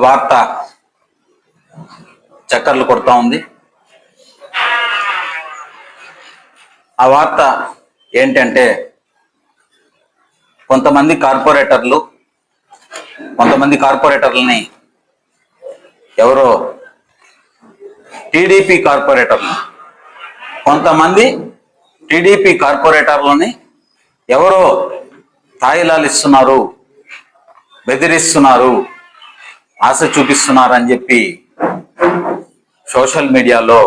వార్త చక్కర్లు కొడతా ఉంది. ఆ వార్త ఏంటంటే, కొంతమంది కార్పొరేటర్లని ఎవరో టీడీపీ కార్పొరేటర్లని ఎవరో తాయిలాలు ఇస్తున్నారు, బెదిరిస్తున్నారు, ఆశ చూపిస్తున్నారు అని చెప్పి సోషల్ మీడియాలో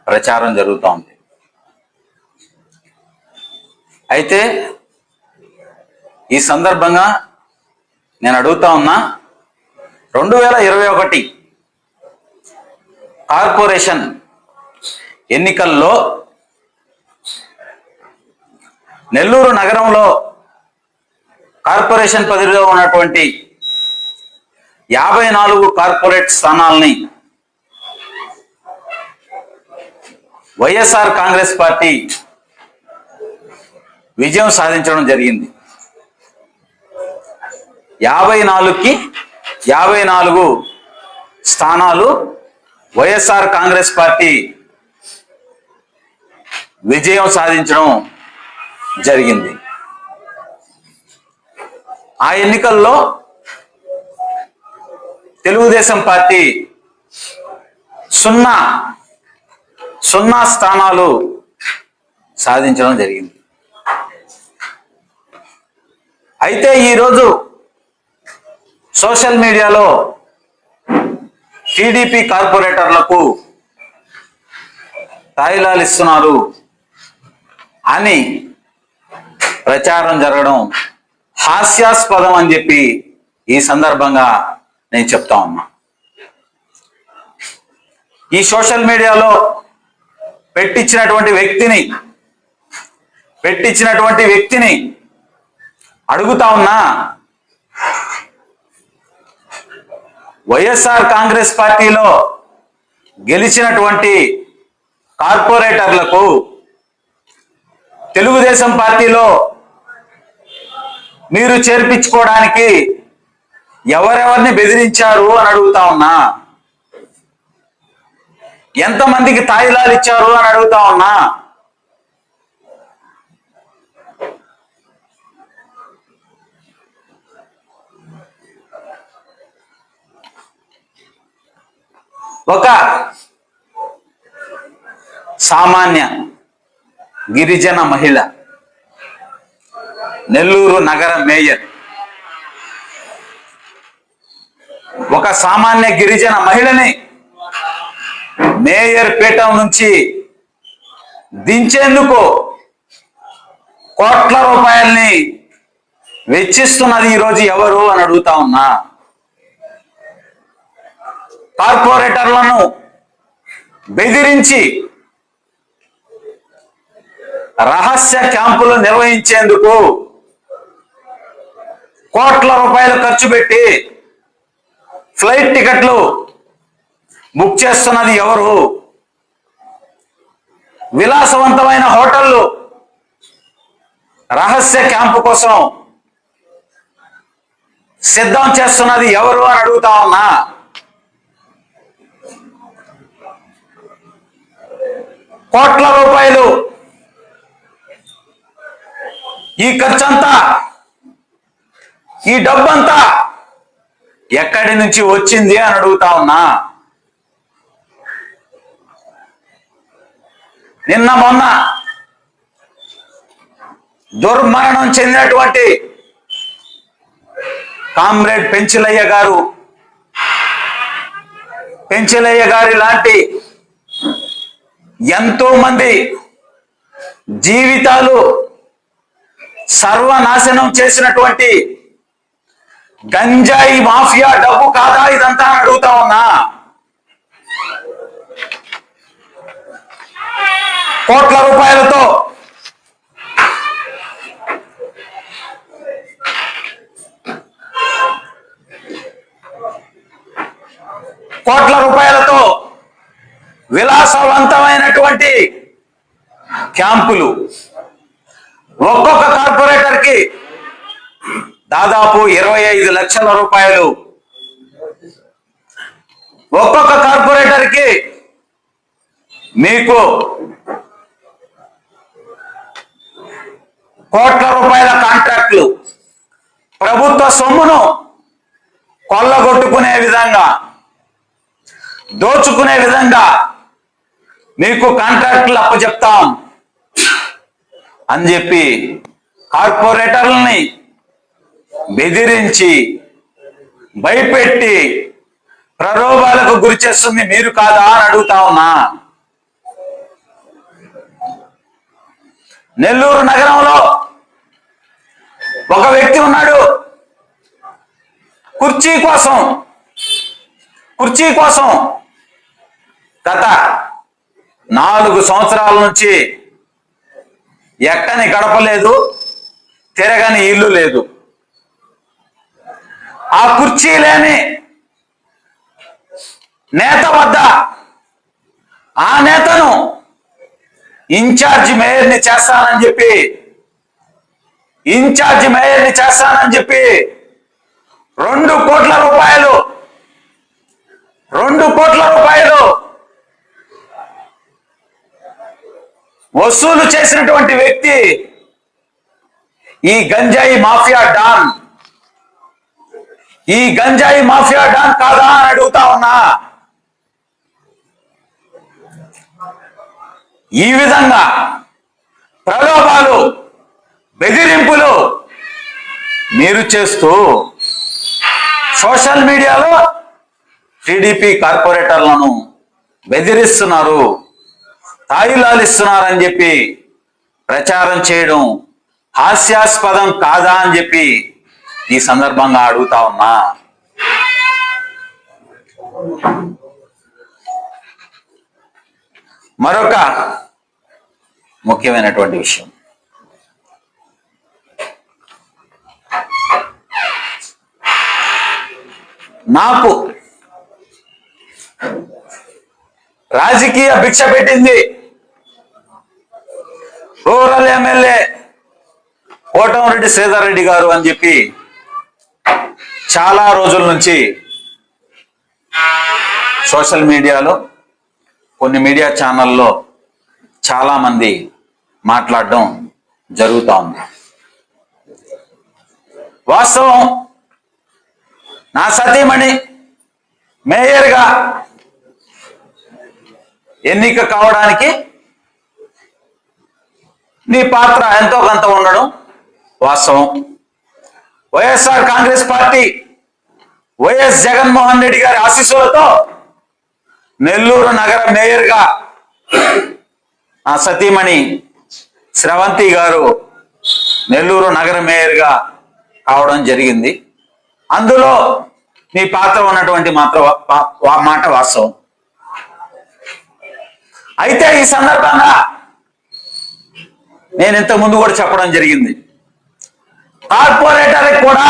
ప్రచారం జరుగుతూ ఉంది. అయితే ఈ సందర్భంగా నేను అడుగుతా ఉన్నా, 2021 కార్పొరేషన్ ఎన్నికల్లో నెల్లూరు నగరంలో కార్పొరేషన్ పరిధిలో ఉన్నటువంటి 54 కార్పొరేట్ స్థానాలని వైఎస్ఆర్ కాంగ్రెస్ పార్టీ విజయం సాధించడం జరిగింది. 54కి 54 స్థానాలు వైఎస్ఆర్ కాంగ్రెస్ పార్టీ విజయం సాధించడం జరిగింది. ఆ ఎన్నికల్లో తెలుగుదేశం పార్టీ 0 స్థానాలు సాధించడం జరిగింది. అయితే ఈరోజు సోషల్ మీడియాలో టీడీపీ కార్పొరేటర్లకు తాయిలాలు ఇస్తున్నారు అని ప్రచారం జరగడం హాస్యాస్పదం అని చెప్పి ఈ సందర్భంగా నేను చెప్తా ఉన్నా. ఈ సోషల్ మీడియాలో పెట్టించినటువంటి వ్యక్తిని అడుగుతా ఉన్నా, వైఎస్ఆర్ కాంగ్రెస్ పార్టీలో గెలిచినటువంటి కార్పొరేటర్లకు తెలుగుదేశం పార్టీలో మీరు చేర్పించుకోవడానికి ఎవరెవరిని బెదిరించారు అని అడుగుతా ఉన్నా. ఎంతమందికి తాయిలాలు ఇచ్చారు అని అడుగుతా ఉన్నా. ఒక సామాన్య గిరిజన మహిళ, నెల్లూరు నగర మేయర్, ఒక సామాన్య గిరిజన మహిళని మేయర్ పీఠం నుంచి దించేందుకు కోట్ల రూపాయల్ని వెచ్చిస్తున్నది ఈరోజు ఎవరు అని అడుగుతా ఉన్నా. కార్పొరేటర్లను బెదిరించి రహస్య క్యాంపులు నిర్వహించేందుకు కోట్ల రూపాయలు ఖర్చు పెట్టి ఫ్లైట్ టికెట్లు బుక్ చేస్తున్నది ఎవరు? విలాసవంతమైన హోటళ్లు రహస్య క్యాంపు కోసం సిద్ధం చేస్తున్నది ఎవరు అని అడుగుతా ఉన్నా. కోట్ల రూపాయలు ఈ ఖర్చంతా, ఈ డబ్బంతా ఎక్కడి నుంచి వచ్చింది అని అడుగుతా ఉన్నా. నిన్న మొన్న దుర్మరణం చెందినటువంటి కామ్రేడ్ పెంచలయ్య గారి లాంటి ఎంతో మంది జీవితాలు సర్వనాశనం చేసినటువంటి గంజాయి మాఫియా డబ్బు కాదా ఇదంతా అని అడుగుతా ఉన్నా. కోట్ల రూపాయలతో విలాసవంతమైనటువంటి క్యాంపులు ఒక్కొక్క కార్పొరేటర్ కి దాదాపు 25 లక్షల రూపాయలు ఒక్కొక్క కార్పొరేటర్కి మీకు కోట్ల రూపాయల కాంట్రాక్టులు, ప్రభుత్వ సొమ్మును కొల్లగొట్టుకునే విధంగా, దోచుకునే విధంగా మీకు కాంట్రాక్టులు అప్పచెప్తాం అని చెప్పి కార్పొరేటర్లని బెదిరించి భయపెట్టి ప్రలోభాలకు గురి చేస్తుంది మీరు కాదా అని అడుగుతా ఉన్నా. నెల్లూరు నగరంలో ఒక వ్యక్తి ఉన్నాడు. కుర్చీ కోసం గత 4 సంవత్సరాల నుంచి ఎక్కని గడప లేదు, తిరగని ఇల్లు లేదు. ఆ కుర్చీ లేని నేత వద్ద ఆ నేతను ఇన్ఛార్జి మేయర్ని చేస్తానని చెప్పి 2 కోట్ల రూపాయలు వసూలు చేసినటువంటి వ్యక్తి ఈ గంజాయి మాఫియా డాన్ కాదా అని అడుగుతా ఉన్నా. ఈ విధంగా ప్రలోభాలు, బెదిరింపులు మీరు చేస్తూ సోషల్ మీడియాలో టీడీపీ కార్పొరేటర్లను బెదిరిస్తున్నారు, తాయిలాలిస్తున్నారని చెప్పి ప్రచారం చేయడం హాస్యాస్పదం కాదా అని చెప్పి ఈ సందర్భంగా అడుగుతా ఉన్నా. మరొక ముఖ్యమైనటువంటి విషయం, నాకు రాజకీయ భిక్ష పెట్టింది రూరల్ ఎమ్మెల్యే కోటమిరెడ్డి శ్రీధర్ రెడ్డి గారు అని చెప్పి చాలా రోజుల నుంచి సోషల్ మీడియాలో, కొన్ని మీడియా ఛానల్లో చాలా మంది మాట్లాడడం జరుగుతూ ఉంది. వాస్తవం, నా సతీమణి మేయర్గా ఎన్నిక కావడానికి నీ పాత్ర ఎంతో కొంత ఉండడం వాస్తవం. వైఎస్ఆర్ కాంగ్రెస్ పార్టీ, వైఎస్ జగన్మోహన్ రెడ్డి గారి ఆశీస్సులతో నెల్లూరు నగర మేయర్గా నా సతీమణి శ్రవంతి గారు నెల్లూరు నగర మేయర్గా కావడం జరిగింది. అందులో మీ పాత్ర ఉన్నటువంటి మాట వాస్తవం. అయితే ఈ సందర్భంగా నేను ఇంతకు ముందు కూడా చెప్పడం జరిగింది, కార్పొరేటర్కి కూడా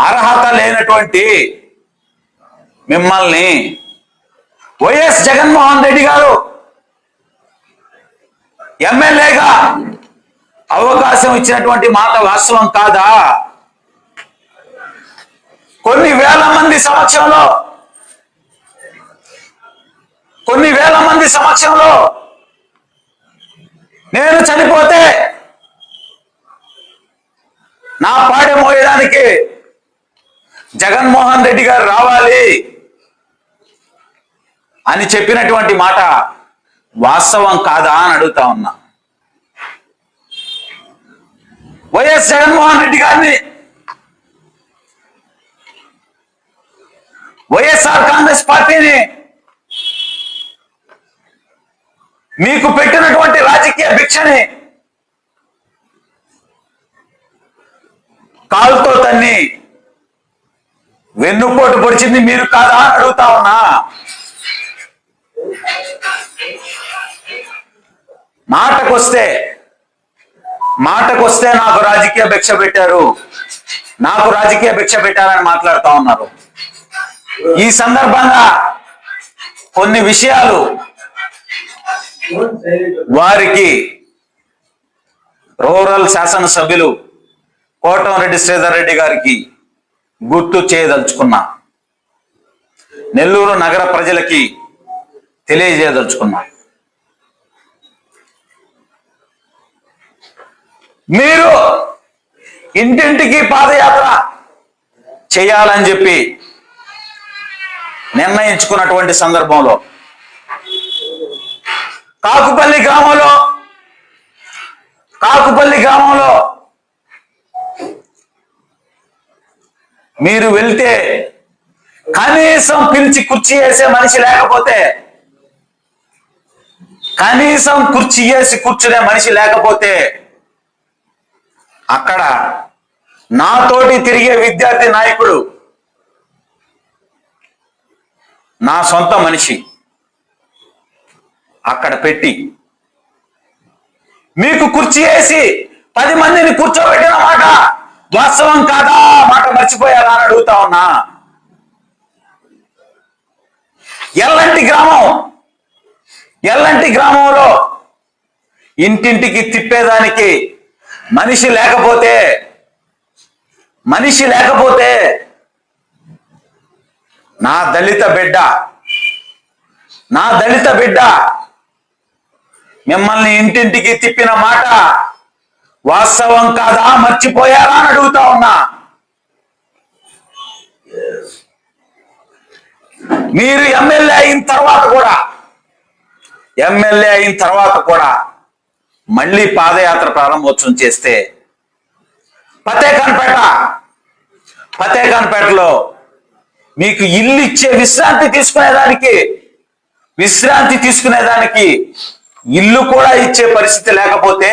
అర్హత లేనటువంటి మిమ్మల్ని వైఎస్ జగన్మోహన్ రెడ్డి గారు ఎమ్మెల్యేగా అవకాశం ఇచ్చినటువంటి మాట వాస్తవం కాదా? కొన్ని వేల మంది సమక్షంలో నేను చనిపోతే నా పాడె మోయడానికి జగన్మోహన్ రెడ్డి గారు రావాలి అని చెప్పినటువంటి మాట వాస్తవం కాదా అని అడుగుతా ఉన్నా. వైఎస్ జగన్మోహన్ రెడ్డి గారిని, వైఎస్ఆర్ కాంగ్రెస్ పార్టీని మీకు పెట్టినటువంటి రాజకీయ భిక్షని కాలుతో తన్ని వెన్నుపోటు పొడిచింది మీరు కాదా అని అడుగుతా ఉన్నా. మాటకొస్తే నాకు రాజకీయ భిక్ష పెట్టారని మాట్లాడుతా ఉన్నారు. ఈ సందర్భంగా కొన్ని విషయాలు వారికి రూరల్ శాసనసభ్యులు కోటమిరెడ్డి శ్రీధర్ రెడ్డి గారికి గుర్తు చేయదలుచుకున్నా. నెల్లూరు నగర ప్రజలకి తెలియజేయదలుచుకున్నాం. మీరు ఇంటింటికి పాదయాత్ర చేయాలని చెప్పి నిర్ణయించుకున్నటువంటి సందర్భంలో కాకుపల్లి గ్రామంలో మీరు వెళ్తే కనీసం పిలిచి కుర్చీ వేసే మనిషి లేకపోతే, కనీసం కుర్చీ వేసి కూర్చునే మనిషి లేకపోతే అక్కడ నాతోటి తిరిగే విద్యార్థి నాయకుడు, నా సొంత మనిషి అక్కడ పెట్టి మీకు కుర్చీ వేసి 10 మందిని కూర్చోబెట్టిన మాట వాస్తవం కాదా? మాట మర్చిపోయారా అని అడుగుతా ఉన్నా. ఎల్లంటి గ్రామంలో ఇంటింటికి తిప్పేదానికి మనిషి లేకపోతే నా దళిత బిడ్డ మిమ్మల్ని ఇంటింటికి తిప్పిన మాట వాస్తవం కాదా? మర్చిపోయారా అని అడుగుతా ఉన్నా. మీరు ఎమ్మెల్యే అయిన తర్వాత కూడా మళ్ళీ పాదయాత్ర ప్రారంభోత్సవం చేస్తే ఫతేఖాన్పేటలో మీకు ఇల్లు ఇచ్చే విశ్రాంతి తీసుకునేదానికి ఇల్లు కూడా ఇచ్చే పరిస్థితి లేకపోతే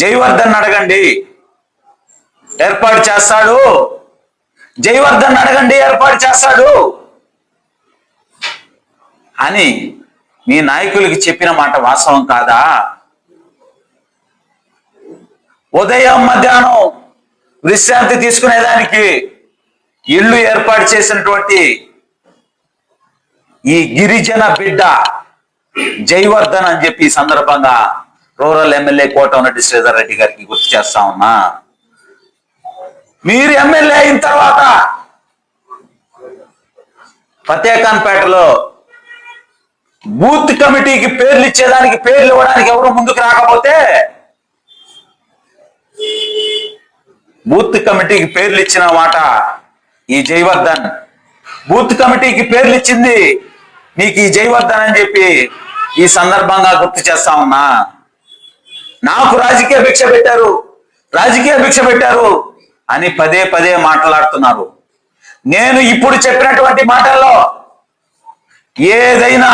జయవర్ధన్ అడగండి, ఏర్పాటు చేస్తాడు అని మీ నాయకులకి చెప్పిన మాట వాస్తవం కాదా? ఉదయం మధ్యాహ్నం విశ్రాంతి తీసుకునేదానికి ఇల్లు ఏర్పాటు చేసినటువంటి ఈ గిరిజన బిడ్డ జయవర్ధన్ అని చెప్పి ఈ సందర్భంగా రూరల్ ఎమ్మెల్యే కోటమిరెడ్డి శ్రీధర్ రెడ్డి గారికి గుర్తు చేస్తా ఉన్నా. మీరు ఎమ్మెల్యే అయిన తర్వాత ఫతేఖాన్పేటలో బూత్ కమిటీకి పేర్లు ఇవ్వడానికి ఎవరు ముందుకు రాకపోతే, బూత్ కమిటీకి పేర్లు ఇచ్చిన మాట ఈ జయవర్ధన్, బూత్ కమిటీకి పేర్లు ఇచ్చింది నీకు ఈ జయవర్ధన్ అని చెప్పి ఈ సందర్భంగా గుర్తు చేస్తా ఉన్నా. నాకు రాజకీయ భిక్ష పెట్టారు అని పదే మాట్లాడుతున్నారు. నేను ఇప్పుడు చెప్పినటువంటి మాటల్లో ఏదైనా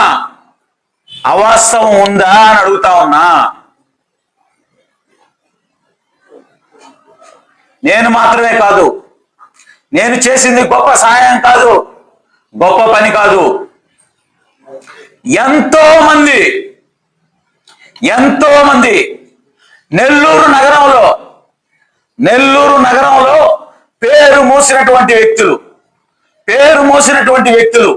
అవాస్తవం ఉందా అని అడుగుతా ఉన్నా. నేను మాత్రమే కాదు, నేను చేసింది గొప్ప సహాయం కాదు, గొప్ప పని కాదు. ఎంతో మంది నెల్లూరు నగరంలో పేరు మోసినటువంటి వ్యక్తులు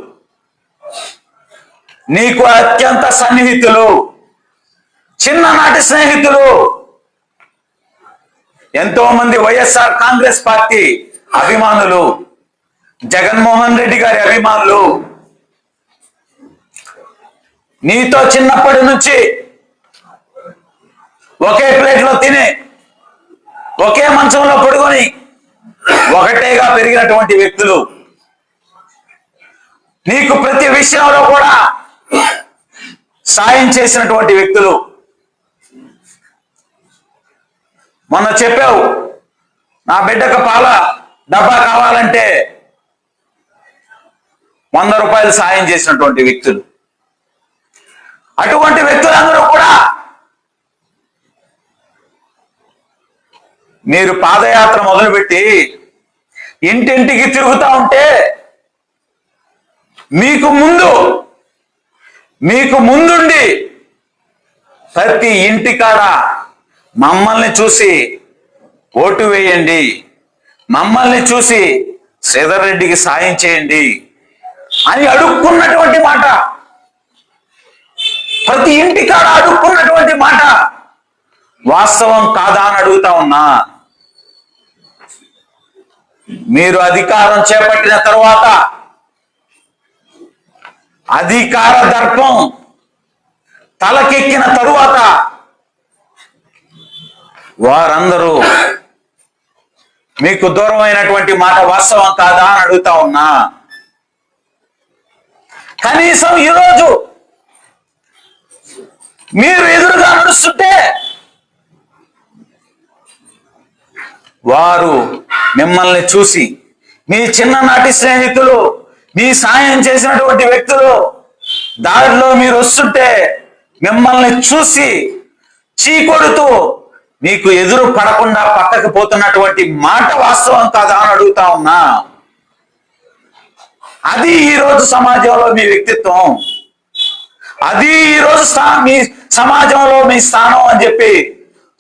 నీకు అత్యంత సన్నిహితులు, చిన్ననాటి స్నేహితులు, ఎంతో మంది వైఎస్ఆర్ కాంగ్రెస్ పార్టీ అభిమానులు, జగన్మోహన్ రెడ్డి గారి అభిమానులు, నీతో చిన్నప్పటి నుంచి ఒకే ప్లేట్లో తిని ఒకే మంచంలో పడుకొని ఒకటేగా పెరిగినటువంటి వ్యక్తులు, నీకు ప్రతి విషయంలో కూడా సాయం చేసినటువంటి వ్యక్తులు. మొన్న చెప్పావు నా బిడ్డకు పాల డబ్బా కావాలంటే 100 రూపాయలు సాయం చేసినటువంటి వ్యక్తులు. అటువంటి వ్యక్తులందరూ కూడా మీరు పాదయాత్ర మొదలుపెట్టి ఇంటింటికి తిరుగుతా ఉంటే మీకు ముందుండి ప్రతి ఇంటికాడ మమ్మల్ని చూసి ఓటు వేయండి, మమ్మల్ని చూసి శ్రీధర్ రెడ్డికి సాయం చేయండి అని అడుక్కున్నటువంటి మాట, ప్రతి ఇంటికాడ అడుక్కున్నటువంటి మాట వాస్తవం కాదా అని అడుగుతా ఉన్నా. మీరు అధికారం చేపట్టిన తరువాత అధికార దర్పం తలకెక్కిన తరువాత వారందరూ మీకు దూరమైనటువంటి మాట వాస్తవం కాదా అని అడుగుతా ఉన్నా. కనీసం ఈరోజు మీరు ఎదురుగా నడుస్తుంటే వారు మిమ్మల్ని చూసి, మీ చిన్ననాటి స్నేహితులు, మీ సాయం చేసినటువంటి వ్యక్తులు దారిలో మీరు వస్తుంటే మిమ్మల్ని చూసి చీకొడుతూ మీకు ఎదురు పడకుండా పక్కకు పోతున్నటువంటి మాట వాస్తవం కాదా అని అడుగుతా ఉన్నా. అది ఈరోజు సమాజంలో మీ వ్యక్తిత్వం, అది ఈరోజు మీ సమాజంలో మీ స్థానం అని చెప్పి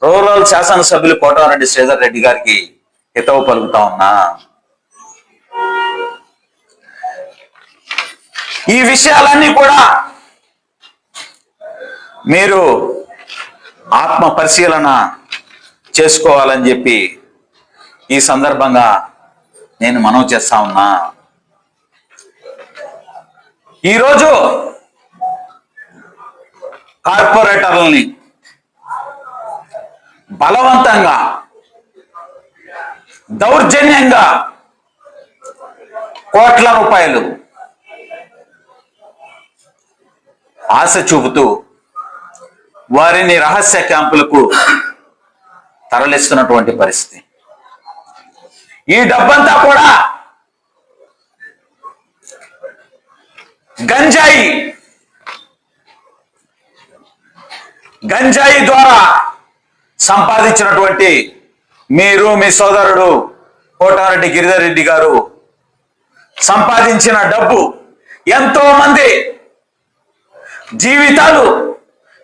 రూరల్ శాసనసభ్యులు కోటమిరెడ్డి శ్రీధర్ రెడ్డి గారికి హితవు పలుకుతా ఉన్నా. ఈ విషయాలన్నీ కూడా మీరు ఆత్మ పరిశీలన చేసుకోవాలని చెప్పి ఈ సందర్భంగా నేను మనవి చేస్తా ఉన్నా. ఈరోజు కార్పొరేటర్లని బలవంతంగా, దౌర్జన్యంగా కోట్ల రూపాయలు ఆశ చూపుతూ వారిని రహస్య క్యాంపులకు తరలిస్తున్నటువంటి పరిస్థితి. ఈ డబ్బంతా కూడా గంజాయి ద్వారా సంపాదించినటువంటి మీరు, మీ సోదరుడు కోటమిరెడ్డి గిరిధర్ రెడ్డి గారు సంపాదించిన డబ్బు ఎంతో మంది జీవితాలు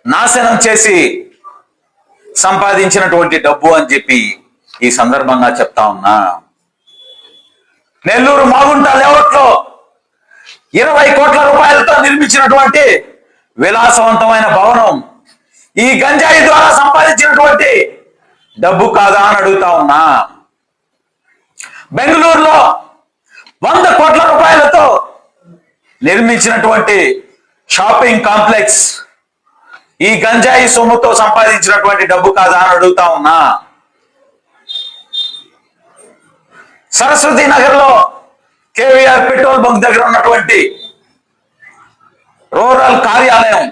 నాశనం చేసి సంపాదించినటువంటి డబ్బు అని చెప్పి ఈ సందర్భంగా చెప్తా ఉన్నా. నెల్లూరు మాగుంట లేఅవుట్లో 20 కోట్ల రూపాయలతో నిర్మించినటువంటి విలాసవంతమైన భవనం ఈ గంజాయి ద్వారా సంపాదించినటువంటి డబ్బు కాదా అని అడుగుతా ఉన్నా. బెంగళూరులో 100 కోట్ల రూపాయలతో నిర్మించినటువంటి షాపింగ్ కాంప్లెక్స్ ఈ గంజాయి సొమ్ముతో సంపాదించినటువంటి డబ్బు కాదా అని అడుగుతా ఉన్నా. సరస్వతి నగర్ లో కేవీఆర్ పెట్రోల్ బంక్ దగ్గర ఉన్నటువంటి రూరల్ కార్యాలయం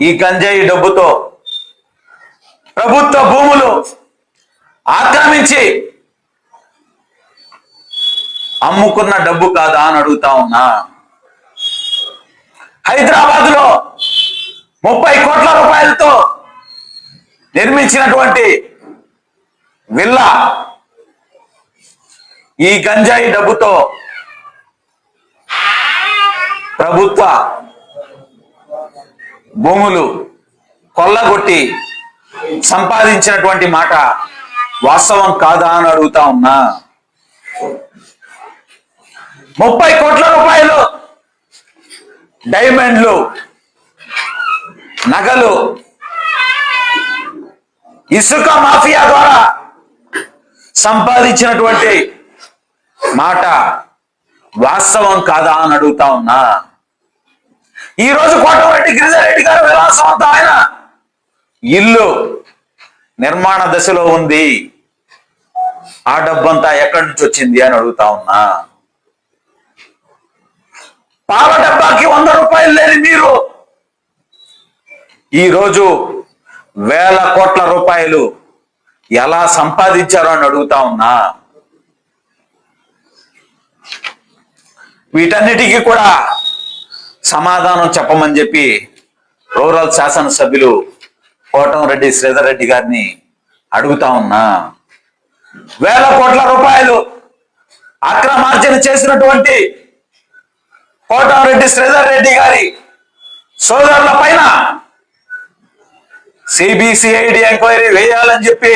ఈ గంజాయి డబ్బుతో ప్రభుత్వ భూములు ఆక్రమించి అమ్ముకున్న డబ్బు కాదా అని అడుగుతా ఉన్నా. హైదరాబాద్ లో 30 కోట్ల రూపాయలతో నిర్మించినటువంటి విల్లా ఈ గంజాయి డబ్బుతో ప్రభుత్వ భూములు కొల్లగొట్టి సంపాదించినటువంటి మాట వాస్తవం కాదా అని అడుగుతా ఉన్నా. 30 కోట్ల రూపాయలు డైమండ్లు, నగలు ఇసుక మాఫియా ద్వారా సంపాదించినటువంటి మాట వాస్తవం కాదా అని అడుగుతా ఉన్నా. ఈ రోజు కోటమిరెడ్డి గిరిధర్ రెడ్డి గారు విలాసవంతమైన ఇల్లు నిర్మాణ దశలో ఉంది. ఆ డబ్బంతా ఎక్కడి నుంచి వచ్చింది అని అడుగుతా ఉన్నా. పాల డబ్బాకి 100 రూపాయలు లేని మీరు ఈరోజు వేల కోట్ల రూపాయలు ఎలా సంపాదించారు అని అడుగుతా ఉన్నా. వీటన్నిటికీ కూడా సమాధానం చెప్పమని చెప్పి రూరల్ శాసనసభ్యులు కోటమిరెడ్డి శ్రీధర్ రెడ్డి గారిని అడుగుతా ఉన్నా. వేల కోట్ల రూపాయలు అక్రమార్జన చేసినటువంటి కోటమిరెడ్డి శ్రీధర్ రెడ్డి గారి సోదరుల పైన సిబిసిఐడి ఎంక్వైరీ వేయాలని చెప్పి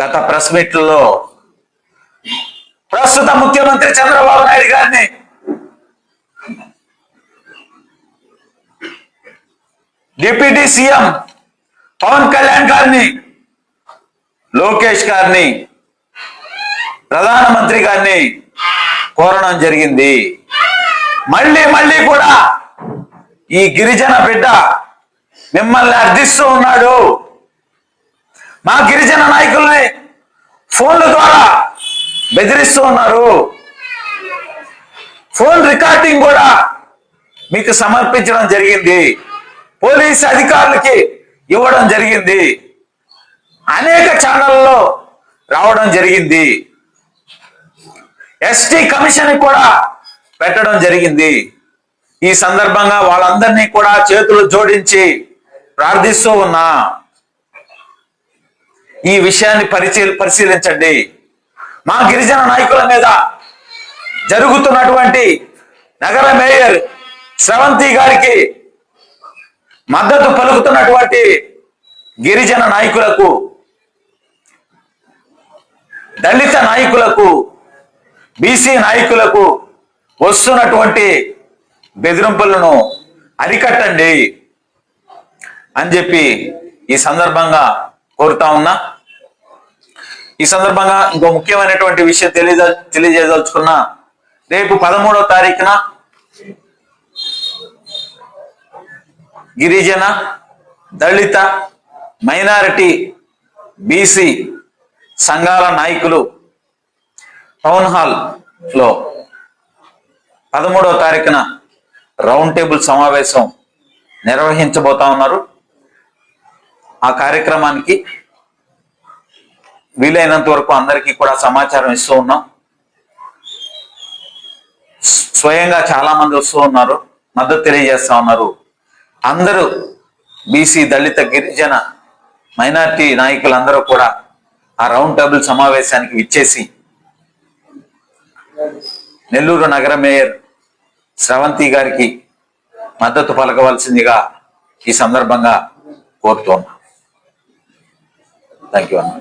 గత ప్రెస్ మీట్లో ప్రస్తుత ముఖ్యమంత్రి చంద్రబాబు నాయుడు గారిని డిప్యూటీ సీఎం పవన్ కళ్యాణ్ గారిని లోకేష్ గారిని, ప్రధానమంత్రి గారిని కోరడం జరిగింది. మళ్ళీ మళ్ళీ కూడా ఈ గిరిజన బిడ్డ మిమ్మల్ని అర్థిస్తూ ఉన్నాడు. మా గిరిజన నాయకుల్ని ఫోన్ల ద్వారా బెదిరిస్తూ ఉన్నారు. ఫోన్ రికార్డింగ్ కూడా మీకు సమర్పించడం జరిగింది. పోలీస్ అధికారులకి ఇవ్వడం జరిగింది. అనేక ఛానళ్ళలో రావడం జరిగింది. ఎస్టీ కమిషన్ కూడా పెట్టడం జరిగింది. ఈ సందర్భంగా వాళ్ళందరినీ కూడా చేతులు జోడించి ప్రార్థిస్తూ ఉన్నా, ఈ విషయాన్ని పరిశీలించండి. మా గిరిజన నాయకుల మీద జరుగుతున్నటువంటి నగర మేయర్ శ్రవంతి గారికి మద్దతు పలుకుతున్నటువంటి గిరిజన నాయకులకు, దళిత నాయకులకు, బీసీ నాయకులకు వస్తున్నటువంటి బెదిరింపులను అరికట్టండి అని చెప్పి ఈ సందర్భంగా కోరుతా ఉన్నా. ఈ సందర్భంగా ఇంకో ముఖ్యమైనటువంటి విషయం తెలియజేయదలుచుకున్నా. రేపు 13వ తారీఖున గిరిజన, దళిత, మైనారిటీ, బీసీ సంఘాల నాయకులు టౌన్ హాల్ లో 13వ తారీఖున రౌండ్ టేబుల్ సమావేశం నిర్వహించబోతా ఉన్నారు. ఆ కార్యక్రమానికి వీలైనంత వరకు అందరికీ కూడా సమాచారం ఇస్తూ ఉన్నాం. స్వయంగా చాలా మంది వస్తూ ఉన్నారు, మద్దతు తెలియజేస్తా ఉన్నారు. అందరూ బీసీ, దళిత, గిరిజన, మైనార్టీ నాయకులందరూ కూడా ఆ రౌండ్ టేబుల్ సమావేశానికి విచ్చేసి నెల్లూరు నగర మేయర్ శ్రవంతి గారికి మద్దతు పలకవలసిందిగా ఈ సందర్భంగా కోరుతున్నాం. థ్యాంక్ యూ అన్న.